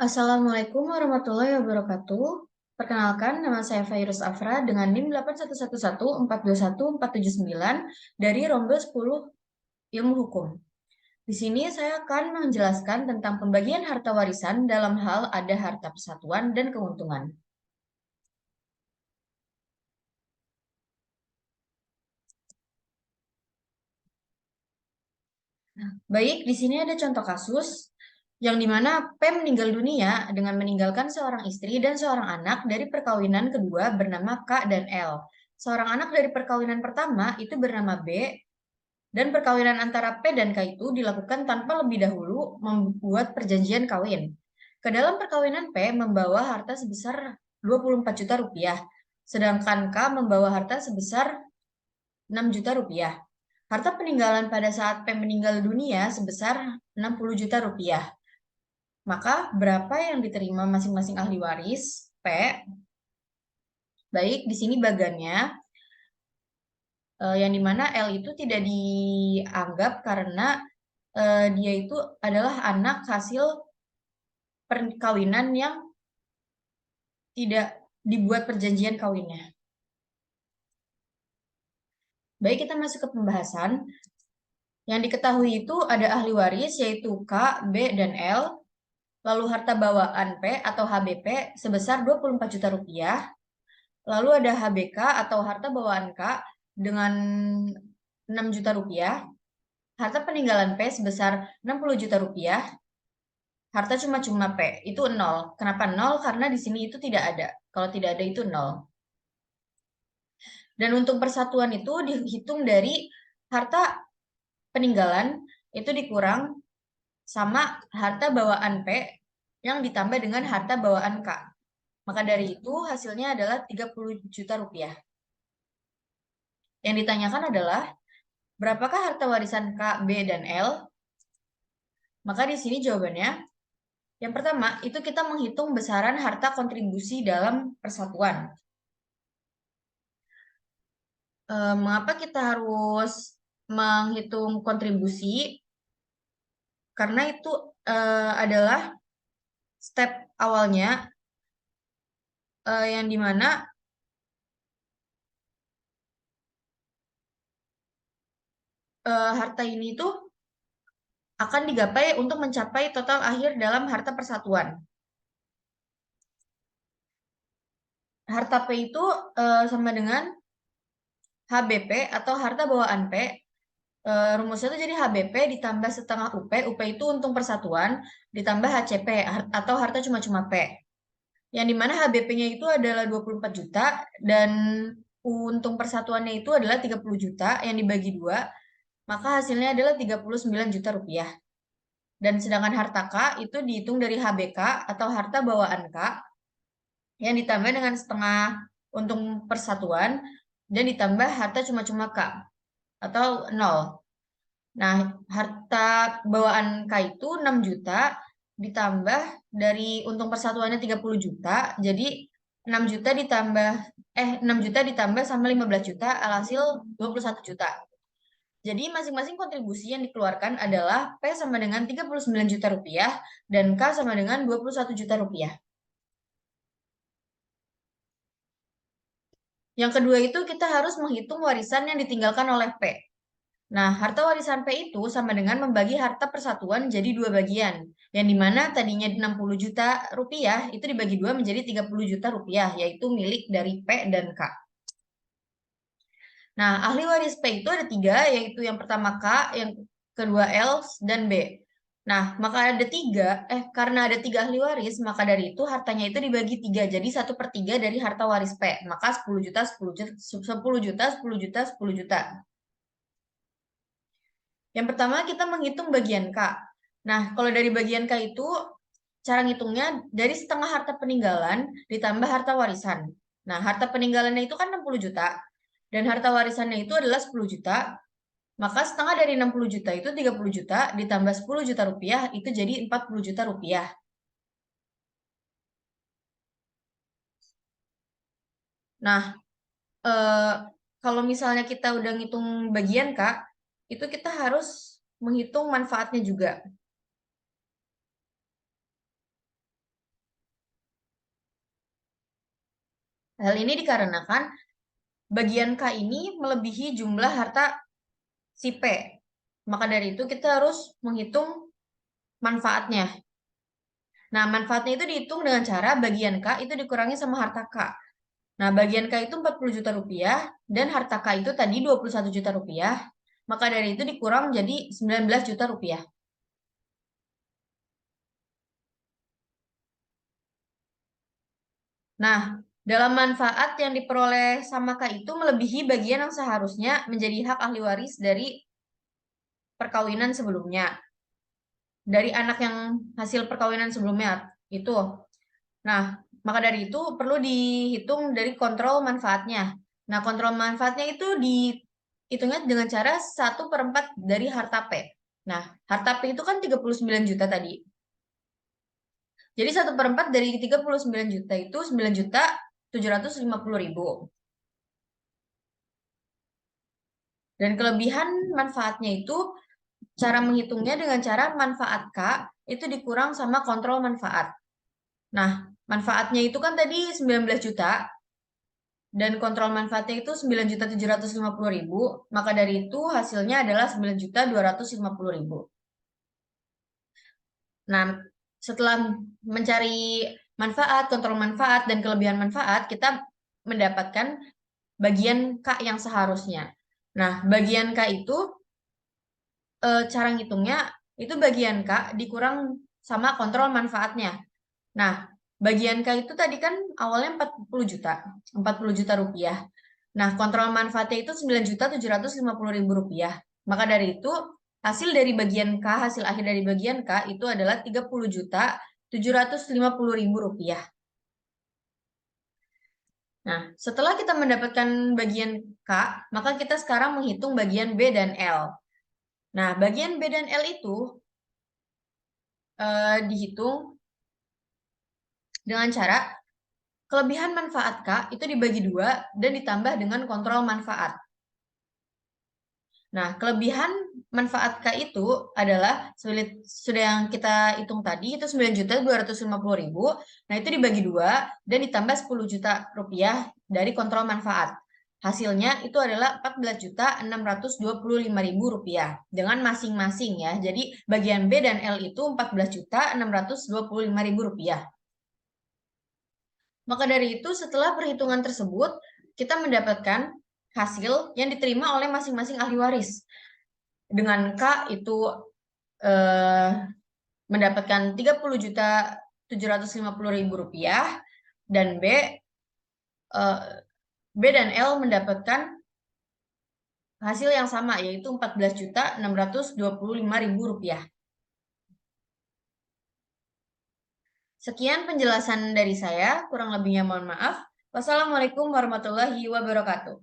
Assalamualaikum warahmatullahi wabarakatuh. Perkenalkan, nama saya Fairuz Afra dengan NIM 81114214799 dari Rombel 10 Ilmu Hukum. Di sini saya akan menjelaskan tentang pembagian harta warisan dalam hal ada harta persatuan dan keuntungan. Baik, di sini ada contoh kasus yang dimana P meninggal dunia dengan meninggalkan seorang istri dan seorang anak dari perkawinan kedua bernama K dan L. Seorang anak dari perkawinan pertama itu bernama B, dan perkawinan antara P dan K itu dilakukan tanpa lebih dahulu membuat perjanjian kawin. Ke dalam perkawinan P membawa harta sebesar 24 juta rupiah, sedangkan K membawa harta sebesar 6 juta rupiah. Harta peninggalan pada saat P meninggal dunia sebesar 60 juta rupiah. Maka berapa yang diterima masing-masing ahli waris P? Baik, di sini bagannya yang dimana L itu tidak dianggap karena dia itu adalah anak hasil perkawinan yang tidak dibuat perjanjian kawinnya. Baik, kita masuk ke pembahasan. Yang diketahui itu ada ahli waris yaitu K, B, dan L. Lalu harta bawaan P atau HBP sebesar 24 juta rupiah. Lalu ada HBK atau harta bawaan K dengan 6 juta rupiah. Harta peninggalan P sebesar 60 juta rupiah. Harta cuma-cuma P itu 0. Kenapa 0? Karena di sini itu tidak ada. Kalau tidak ada itu 0. Dan untuk persatuan itu dihitung dari harta peninggalan itu dikurang sama harta bawaan P yang ditambah dengan harta bawaan K. Maka dari itu hasilnya adalah 30 juta rupiah. Yang ditanyakan adalah berapakah harta warisan K, B, dan L? Maka di sini jawabannya, yang pertama itu kita menghitung besaran harta kontribusi dalam persatuan. Mengapa kita harus menghitung kontribusi? Karena itu adalah step awalnya yang dimana harta ini tuh akan digapai untuk mencapai total akhir dalam harta persatuan. Harta P itu sama dengan HBP atau harta bawaan P. Rumusnya itu jadi HBP ditambah setengah UP. UP itu untung persatuan ditambah HCP atau harta cuma-cuma P. Yang dimana HBP-nya itu adalah 24 juta dan untung persatuannya itu adalah 30 juta yang dibagi 2, maka hasilnya adalah 39 juta rupiah. Dan sedangkan harta K itu dihitung dari HBK atau harta bawaan K yang ditambah dengan setengah untung persatuan dan ditambah harta cuma-cuma K atau 0. Nah, harta bawaan K itu 6 juta ditambah dari untung persatuannya 30 juta, jadi 6 juta ditambah 6 juta ditambah sama 15 juta alhasil 21 juta. Jadi masing-masing kontribusi yang dikeluarkan adalah P sama dengan 39 juta rupiah dan K sama dengan 21 juta rupiah. Yang kedua itu kita harus menghitung warisan yang ditinggalkan oleh P. Nah, harta warisan P itu sama dengan membagi harta persatuan jadi 2 bagian. Yang dimana tadinya 60 juta rupiah itu dibagi 2 menjadi 30 juta rupiah, yaitu milik dari P dan K. Nah, ahli waris P itu ada 3, yaitu yang pertama K, yang kedua L, dan B. Nah, maka ada 3, karena ada 3 ahli waris, maka dari itu hartanya itu dibagi 3, jadi 1/3 dari harta waris P. Maka 10 juta, 10 juta, 10 juta, 10 juta, 10 juta. Yang pertama kita menghitung bagian K. Nah, kalau dari bagian K itu, cara ngitungnya dari setengah harta peninggalan ditambah harta warisan. Nah, harta peninggalannya itu kan 60 juta, dan harta warisannya itu adalah 10 juta, maka setengah dari 60 juta itu 30 juta, ditambah 10 juta rupiah, itu jadi 40 juta rupiah. Nah, kalau misalnya kita udah ngitung bagian Kak, itu kita harus menghitung manfaatnya juga. Hal ini dikarenakan bagian K ini melebihi jumlah harta si P. Maka dari itu kita harus menghitung manfaatnya. Nah, manfaatnya itu dihitung dengan cara bagian K itu dikurangi sama harta K. Nah, bagian K itu 40 juta rupiah dan harta K itu tadi 21 juta rupiah. Maka dari itu dikurang jadi 19 juta rupiah. Nah, dalam manfaat yang diperoleh sama K itu melebihi bagian yang seharusnya menjadi hak ahli waris dari perkawinan sebelumnya. Dari anak yang hasil perkawinan sebelumnya itu. Nah, maka dari itu perlu dihitung dari kontrol manfaatnya. Nah, kontrol manfaatnya itu dihitungnya dengan cara 1/4 dari harta P. Nah, harta P itu kan 39 juta tadi. Jadi 1/4 dari 39 juta itu 9.750.000. Dan kelebihan manfaatnya itu cara menghitungnya dengan cara manfaat K itu dikurang sama kontrol manfaat. Nah, manfaatnya itu kan tadi 19 juta dan kontrol manfaatnya itu 9.750.000, maka dari itu hasilnya adalah 9.250.000. Nah, setelah mencari manfaat, kontrol manfaat, dan kelebihan manfaat, kita mendapatkan bagian K yang seharusnya. Nah, bagian K itu cara ngitungnya itu bagian K dikurang sama kontrol manfaatnya. Nah, bagian K itu tadi kan awalnya 40 juta, 40 juta rupiah. Nah, kontrol manfaatnya itu 9.750.000 rupiah. Maka dari itu, hasil dari bagian K, hasil akhir dari bagian K itu adalah 30.750.000 rupiah. Nah, setelah kita mendapatkan bagian K, maka kita sekarang menghitung bagian B dan L. Nah, bagian B dan L itu dihitung dengan cara kelebihan manfaat K itu dibagi 2 dan ditambah dengan kontrol manfaat. Nah, kelebihan manfaat K itu adalah sudah yang kita hitung tadi itu 9.250.000. Nah, itu dibagi 2 dan ditambah 10 juta rupiah dari kontrol manfaat. Hasilnya itu adalah 14.625.000 rupiah dengan masing-masing ya. Jadi bagian B dan L itu 14.625.000 rupiah. Maka dari itu setelah perhitungan tersebut kita mendapatkan hasil yang diterima oleh masing-masing ahli waris. Dengan K itu mendapatkan 30.750.000 rupiah dan B dan L mendapatkan hasil yang sama yaitu 14.625.000 rupiah. Sekian penjelasan dari saya, kurang lebihnya mohon maaf. Wassalamualaikum warahmatullahi wabarakatuh.